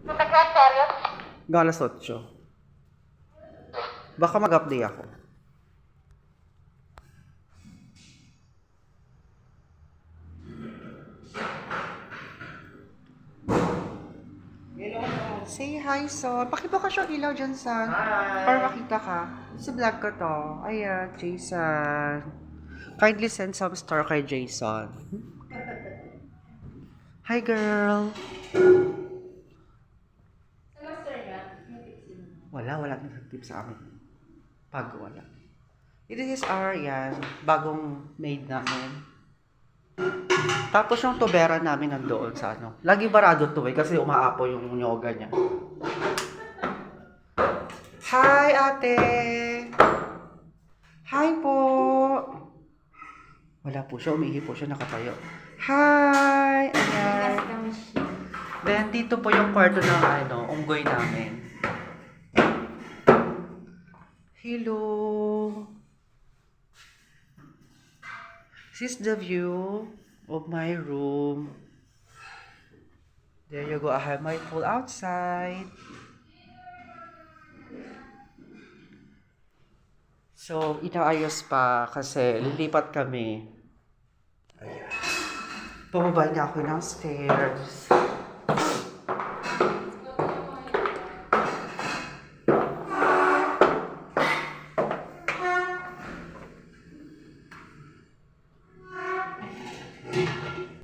Hanggang alas 8. Baka mag-update ako. Say hi, Son. Pakibukas yung ilaw dyan, Son. Hi! Para makita ka. Sa vlog ko to. Ayan, Jason. Kindly send some star kay Jason. Hi, girl. Wala nag-tip sa amin. Pag wala. This is our, yan, bagong maid namin. Tapos yung tubera namin nandoon sa ano. Lagi barado to kasi umaapo yung yoga niya. Hi, ate! Hi po! Wala po siya, umihi po siya, nakatayo. Hi! Ayan. Then, dito po yung kwarto ng unggoy namin. Hello! This is the view of my room. There you go. I have my pool outside. So, inaayos pa kasi lilipat kami. Ayan. Pumabay na ako ng stairs.